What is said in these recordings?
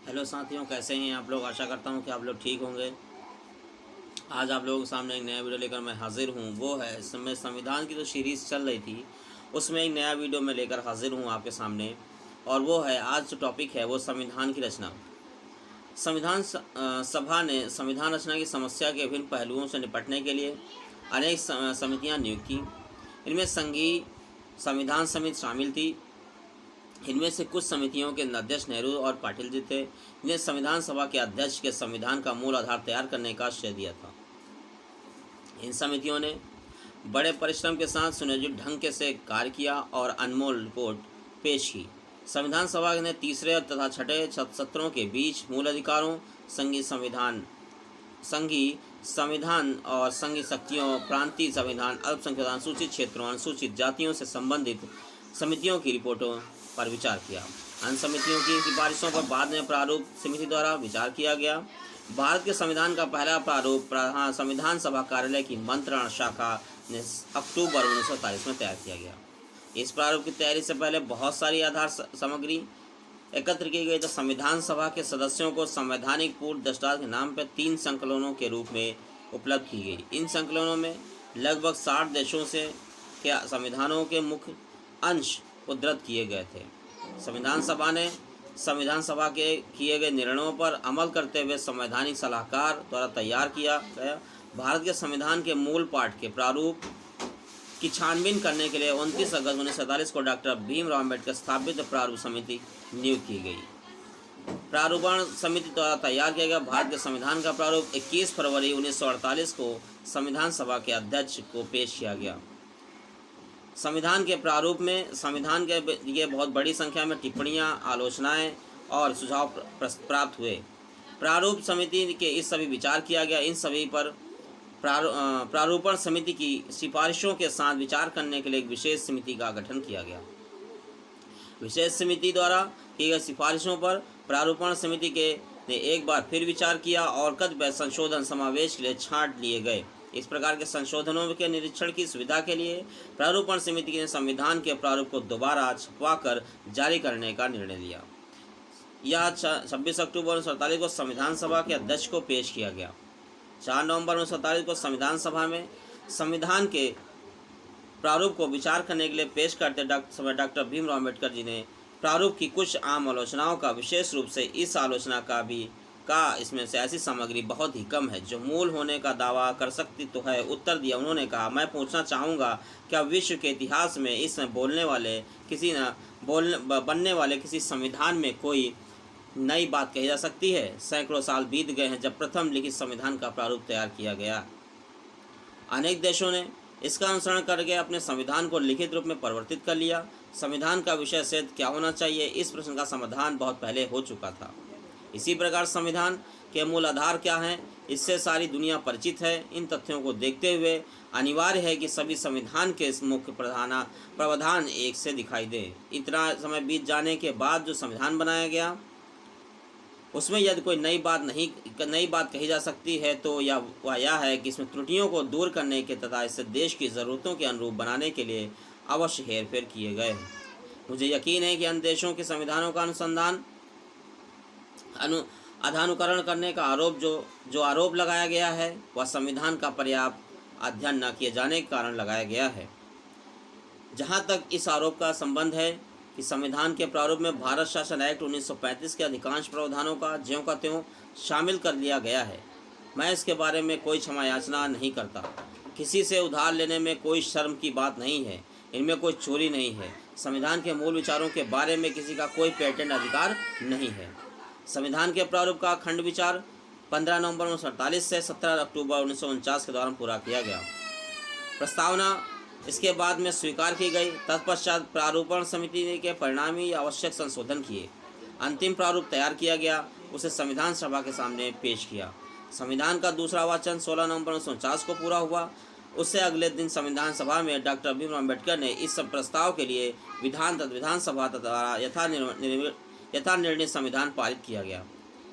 Hello साथियों, कैसे हैं आप लोग। आशा करता हूं कि आप लोग ठीक होंगे। आज आप लोगों के सामने एक नया वीडियो लेकर मैं हाजिर हूं। वो है इस समय संविधान की जो सीरीज़ चल रही थी उसमें एक नया वीडियो मैं लेकर हाजिर हूं आपके सामने। और वो है, आज जो टॉपिक है वो संविधान की रचना। सभा ने संविधान रचना की समस्या के विभिन्न पहलुओं से निपटने के लिए अनेक समितियाँ नियुक्त की। इनमें संघीय संविधान समिति शामिल थी। इनमें से कुछ समितियों के अध्यक्ष नेहरू और पाटिल जी थे, जिन्हें संविधान सभा के अध्यक्ष के संविधान का मूल आधार तैयार करने का श्रेय दिया था। इन समितियों ने बड़े परिश्रम के साथ सुनियोजित ढंग से कार्य किया और अनमोल रिपोर्ट पेश की। संविधान सभा ने तीसरे तथा छठे सत्रों के बीच मूल अधिकारों, संघीय संविधान और संघीय शक्तियों, प्रांतीय संविधान, अल्पसंख्यक, अनुसूचित क्षेत्रों, अनुसूचित जातियों से संबंधित समितियों की रिपोर्टों पर विचार किया। अन्य समितियों की सिफारिशों पर बाद में प्रारूप समिति द्वारा विचार किया गया। भारत के संविधान का पहला प्रारूप संविधान सभा कार्यालय की मंत्रणा शाखा ने अक्टूबर 1947 में तैयार किया गया। इस प्रारूप की तैयारी से पहले बहुत सारी आधार सामग्री एकत्र की गई। तो संविधान सभा के सदस्यों को संवैधानिक पूर्व दस्तावेज के नाम पर 3 संकलनों के रूप में उपलब्ध की गई। इन संकलनों में लगभग 60 देशों से के संविधानों के मुख्य अंश उद्धृत किए गए थे। संविधान सभा ने संविधान सभा के किए गए निर्णयों पर अमल करते हुए संवैधानिक सलाहकार द्वारा तैयार किया गया भारत के संविधान के मूल पाठ के प्रारूप की छानबीन करने के लिए 29 अगस्त 1947 को डॉक्टर भीमराव अम्बेडकर स्थापित प्रारूप समिति नियुक्त की गई। प्रारूपण समिति द्वारा तैयार किया गया भारत के संविधान का प्रारूप 21 फरवरी 1948 को संविधान सभा के अध्यक्ष को पेश किया गया। संविधान के प्रारूप में संविधान के लिए बहुत बड़ी संख्या में टिप्पणियां, आलोचनाएं और सुझाव प्राप्त हुए। प्रारूप समिति के इस सभी विचार किया गया। इन सभी पर प्रारूपण समिति की सिफारिशों के साथ विचार करने के लिए एक विशेष समिति का गठन किया गया। विशेष समिति द्वारा की गई सिफारिशों पर प्रारूपण समिति के ने एक बार फिर विचार किया और कतिपय संशोधन समावेश के लिए छांट लिए गए। इस प्रकार के संशोधनों के निरीक्षण की सुविधा के लिए प्रारूपण समिति ने संविधान के प्रारूप को दोबारा छपवाकर जारी करने का निर्णय लिया। यह 26 अक्टूबर 1947 को संविधान सभा के अध्यक्ष को पेश किया गया। 4 नवंबर 1947 को संविधान सभा में संविधान के प्रारूप को विचार करने के लिए पेश करते डॉक्टर भीमराव अम्बेडकर जी ने प्रारूप की कुछ आम आलोचनाओं का, विशेष रूप से इस आलोचना का इसमें से ऐसी सामग्री बहुत ही कम है जो मूल होने का दावा कर सकती तो है, उत्तर दिया। उन्होंने कहा, मैं पूछना चाहूँगा, क्या विश्व के इतिहास में इसमें बनने वाले किसी संविधान में कोई नई बात कही जा सकती है? सैकड़ों साल बीत गए हैं जब प्रथम लिखित संविधान का प्रारूप तैयार किया गया। अनेक देशों ने इसका अनुसरण करके अपने संविधान को लिखित रूप में परिवर्तित कर लिया। संविधान का विषय सेध क्या होना चाहिए, इस प्रश्न का समाधान बहुत पहले हो चुका था। इसी प्रकार संविधान के मूल आधार क्या हैं, इससे सारी दुनिया परिचित है। इन तथ्यों को देखते हुए अनिवार्य है कि सभी संविधान के मुख्य प्रावधान एक से दिखाई दे। इतना समय बीत जाने के बाद जो संविधान बनाया गया उसमें यदि कोई नई बात कही जा सकती है तो वह यह है कि इसमें त्रुटियों को दूर करने के तथा इसे देश की ज़रूरतों के अनुरूप बनाने के लिए अवश्य हेरफेर किए गए हैं। मुझे यकीन है कि अन्य देशों के संविधानों का अधानुकरण करने का जो आरोप लगाया गया है वह संविधान का पर्याप्त अध्ययन न किए जाने के कारण लगाया गया है। जहाँ तक इस आरोप का संबंध है कि संविधान के प्रारूप में भारत शासन एक्ट 1935 के अधिकांश प्रावधानों का ज्यों का त्यों शामिल कर लिया गया है, मैं इसके बारे में कोई क्षमा याचना नहीं करता। किसी से उधार लेने में कोई शर्म की बात नहीं है, इनमें कोई चोरी नहीं है। संविधान के मूल विचारों के बारे में किसी का कोई पेटेंट अधिकार नहीं है। संविधान के प्रारूप का खंड विचार 15 नवंबर 1948 से 17 अक्टूबर 1949 के दौरान पूरा किया गया। प्रस्तावना इसके बाद में स्वीकार की गई। तत्पश्चात प्रारूपण समिति के परिणामी आवश्यक संशोधन किए। अंतिम प्रारूप तैयार किया गया, उसे संविधान सभा के सामने पेश किया। संविधान का दूसरा वाचन 16 नवंबर 1949 को पूरा हुआ। उससे अगले दिन संविधान सभा में डॉक्टर भीमराव अम्बेडकर ने इस प्रस्ताव के लिए विधानसभा द्वारा यथा निर्णय संविधान पारित किया गया।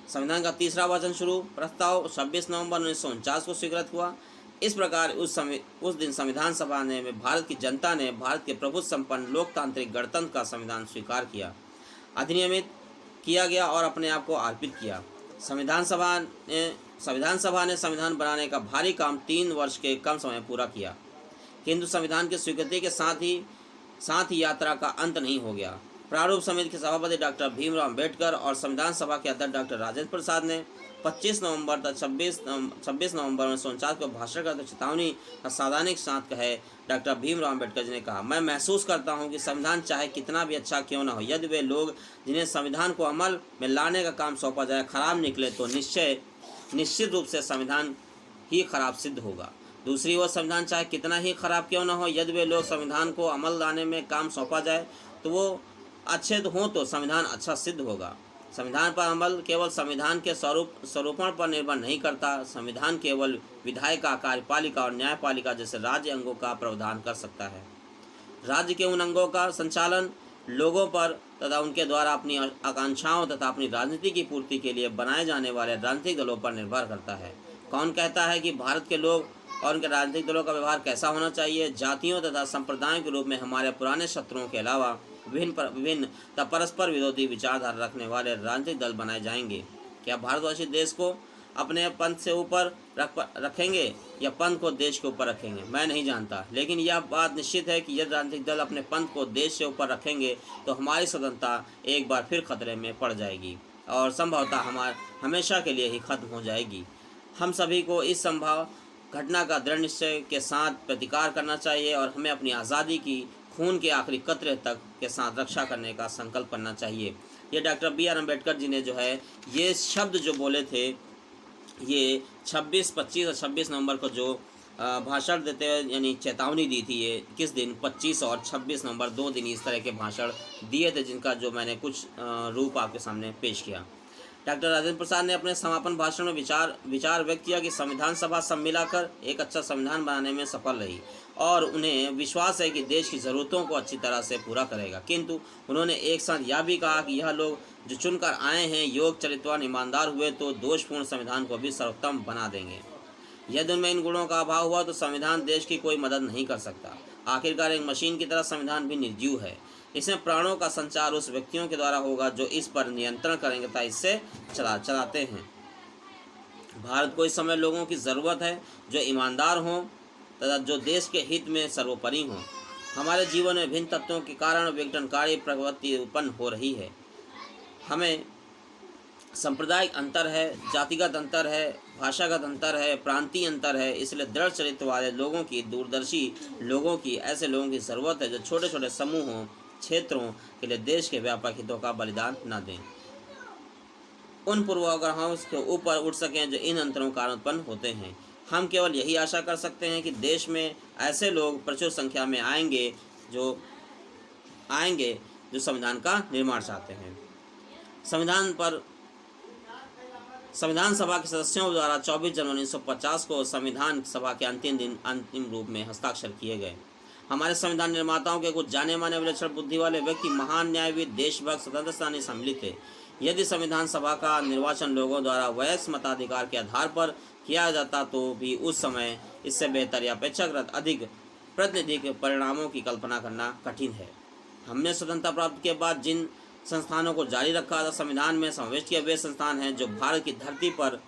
संविधान का तीसरा वाचन शुरू प्रस्ताव 26 नवंबर 1949 को स्वीकृत हुआ। इस प्रकार उस दिन संविधान सभा में भारत की जनता ने भारत के प्रभुत्व संपन्न लोकतांत्रिक गणतंत्र का संविधान स्वीकार किया। अधिनियमित किया गया और अपने आप को अर्पित किया। संविधान सभा ने संविधान बनाने का भारी काम 3 वर्ष के कम समय में पूरा किया, किंतु संविधान की स्वीकृति के साथ ही यात्रा का अंत नहीं हो गया। प्रारूप समिति के सभापति डॉक्टर भीमराव अम्बेडकर और संविधान सभा के अध्यक्ष डॉक्टर राजेंद्र प्रसाद ने 25 नवंबर तक 26 नवंबर 1949 को भाषण करते चेतावनी का सावधानी के साथ कहे। डॉक्टर भीमराव अम्बेडकर जी ने कहा, मैं महसूस करता हूं कि संविधान चाहे कितना भी अच्छा क्यों न हो, यदि वे लोग जिन्हें संविधान को अमल में लाने का काम सौंपा जाए खराब निकले तो निश्चित रूप से संविधान ही खराब सिद्ध होगा। दूसरी ओर संविधान चाहे कितना ही खराब क्यों न हो, यदि वे लोग संविधान को अमल लाने में काम सौंपा जाए तो वो अच्छे हों तो संविधान अच्छा सिद्ध होगा। संविधान पर अमल केवल संविधान के स्वरूपण पर निर्भर नहीं करता। संविधान केवल विधायिका, कार्यपालिका और न्यायपालिका जैसे राज्य अंगों का प्रावधान कर सकता है। राज्य के उन अंगों का संचालन लोगों पर तथा उनके द्वारा अपनी आकांक्षाओं तथा अपनी राजनीति की पूर्ति के लिए बनाए जाने वाले राजनीतिक दलों पर निर्भर करता है। कौन कहता है कि भारत के लोग और उनके राजनीतिक दलों का व्यवहार कैसा होना चाहिए? जातियों तथा संप्रदायों के रूप में हमारे पुराने शत्रुओं के अलावा विभिन्न तथा परस्पर विरोधी विचारधारा रखने वाले राजनीतिक दल बनाए जाएंगे। क्या भारतवासी देश को अपने पंथ से ऊपर रखेंगे या पंथ को देश के ऊपर रखेंगे? मैं नहीं जानता, लेकिन यह बात निश्चित है कि यदि राजनीतिक दल अपने पंथ को देश से ऊपर रखेंगे तो हमारी स्वतंत्रता एक बार फिर खतरे में पड़ जाएगी और संभवतः हमेशा के लिए ही खत्म हो जाएगी। हम सभी को इस संभव घटना का दृढ़ निश्चय के साथ प्रतिकार करना चाहिए और हमें अपनी आज़ादी की खून के आखिरी कतरे तक के साथ रक्षा करने का संकल्प करना चाहिए। ये डॉक्टर B.R. अम्बेडकर जी ने जो है ये शब्द जो बोले थे, ये 26, 25 और 26 नवंबर को जो भाषण देते हुए यानी चेतावनी दी थी, ये किस दिन 25 और 26 नवंबर 2 दिन इस तरह के भाषण दिए थे, जिनका जो मैंने कुछ रूप आपके सामने पेश किया। डॉक्टर राजेंद्र प्रसाद ने अपने समापन भाषण में विचार व्यक्त किया कि संविधान सभा सब मिलाकर एक अच्छा संविधान बनाने में सफल रही और उन्हें विश्वास है कि देश की ज़रूरतों को अच्छी तरह से पूरा करेगा। किंतु उन्होंने एक साथ यह भी कहा कि यह लोग जो चुनकर आए हैं योग, चरित्रवान, ईमानदार हुए तो दोषपूर्ण संविधान को भी सर्वोत्तम बना देंगे। यदि उनमें इन गुणों का अभाव हुआ तो संविधान देश की कोई मदद नहीं कर सकता। आखिरकार एक मशीन की तरह संविधान भी निर्जीव है। इसमें प्राणों का संचार उस व्यक्तियों के द्वारा होगा जो इस पर नियंत्रण करेंगे तथा इससे चलाते हैं। भारत को इस समय लोगों की ज़रूरत है जो ईमानदार हों तथा जो देश के हित में सर्वोपरि हों। हमारे जीवन में भिन्न तत्वों के कारण विघटनकारी प्रवृत्ति उत्पन्न हो रही है। हमें सांप्रदायिक अंतर है, जातिगत अंतर है, भाषागत अंतर है, प्रांतीय अंतर है। इसलिए दृढ़ चरित्र वाले लोगों की, दूरदर्शी लोगों की, ऐसे लोगों की ज़रूरत है जो छोटे छोटे समूहों, क्षेत्रों के लिए देश के व्यापक हितों का बलिदान न दें, उन पूर्वाग्रहों के ऊपर उठ सकें जो इन अंतरों के कारण उत्पन्न होते हैं। हम केवल यही आशा कर सकते हैं कि देश में ऐसे लोग प्रचुर संख्या में आएंगे जो संविधान का निर्माण चाहते हैं। संविधान सभा के सदस्यों द्वारा 24 जनवरी 1950 को संविधान सभा के अंतिम रूप में हस्ताक्षर किए गए। हमारे संविधान निर्माताओं के कुछ जाने माने विलक्षण बुद्धि वाले व्यक्ति, महान न्यायविद, देशभक्त, स्वतंत्र सेनानी सम्मिलित थे। यदि संविधान सभा का निर्वाचन लोगों द्वारा वयस्क मताधिकार के आधार पर किया जाता तो भी उस समय इससे बेहतर या अपेक्षाकृत अधिक प्रातिनिधिक परिणामों की कल्पना करना कठिन है। हमने स्वतंत्रता प्राप्ति के बाद जिन संस्थानों को जारी रखा था, संविधान में समाविष्ट किए वे संस्थान हैं जो भारत की धरती पर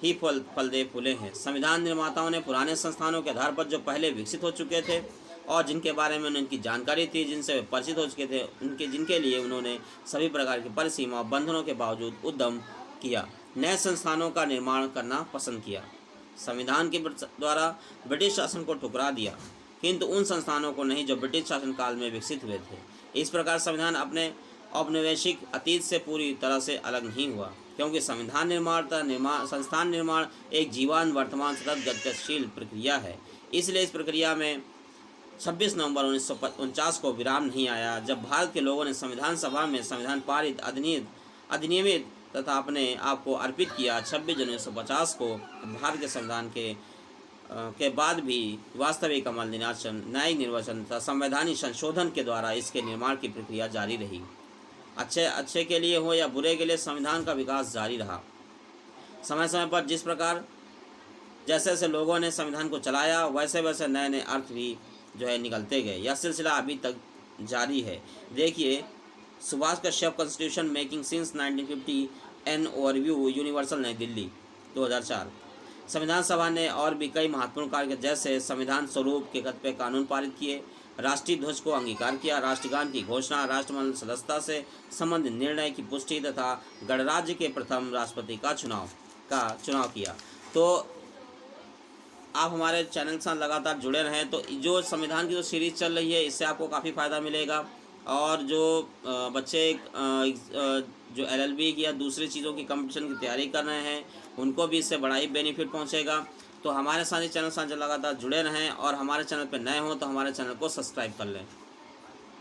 ही फलदे फूले हैं। संविधान निर्माताओं ने पुराने संस्थानों के आधार पर जो पहले विकसित हो चुके थे और जिनके बारे में उनकी जानकारी थी, जिनसे वे परिचित हो चुके थे, जिनके लिए उन्होंने सभी प्रकार की परिसीमा और बंधनों के बावजूद उद्यम किया, नए संस्थानों का निर्माण करना पसंद किया। संविधान के द्वारा ब्रिटिश शासन को ठुकरा दिया, किंतु उन संस्थानों को नहीं जो ब्रिटिश शासन काल में विकसित हुए थे। इस प्रकार संविधान अपने औपनिवेशिक अतीत से पूरी तरह से अलग नहीं हुआ, क्योंकि संविधान संस्थान निर्माण एक जीवन, वर्तमान, सतत गतिशील प्रक्रिया है। इसलिए इस प्रक्रिया में 26 नवंबर 1949 को विराम नहीं आया, जब भारत के लोगों ने संविधान सभा में संविधान पारित, अधिनियमित तथा अपने आप को अर्पित किया। 26 जनवरी 1950 को भारत के संविधान के बाद भी वास्तविक अमल, न्यायिक निर्वाचन तथा संवैधानिक संशोधन के द्वारा इसके निर्माण की प्रक्रिया जारी रही। अच्छे के लिए हो या बुरे के लिए संविधान का विकास जारी रहा। समय समय पर जिस प्रकार जैसे जैसे लोगों ने संविधान को चलाया, वैसे वैसे नए नए अर्थ भी जो है निकलते गए। यह सिलसिला अभी तक जारी है। देखिए, Subhash Kashyap constitution making since 1950 an overview universal नई दिल्ली 2004। संविधान सभा ने और भी कई महत्वपूर्ण कार्य जैसे संविधान स्वरूप के कतिपय कानून पारित किए, राष्ट्रीय ध्वज को अंगीकार किया, राष्ट्रगान की घोषणा, राष्ट्रमंडल सदस्यता से संबंधित निर्णय की पुष्टि तथा गणराज्य के प्रथम राष्ट्रपति का चुनाव किया। तो आप हमारे चैनल के साथ लगातार जुड़े रहें। तो जो संविधान की जो सीरीज़ चल रही है इससे आपको काफ़ी फ़ायदा मिलेगा। और जो बच्चे जो LLB की या दूसरी चीज़ों की कंपटीशन की तैयारी कर रहे हैं उनको भी इससे बड़ा ही बेनिफिट पहुंचेगा। तो हमारे साथ ही चैनल साथ लगातार जुड़े रहें और हमारे चैनल पर नए हों तो हमारे चैनल को सब्सक्राइब कर लें।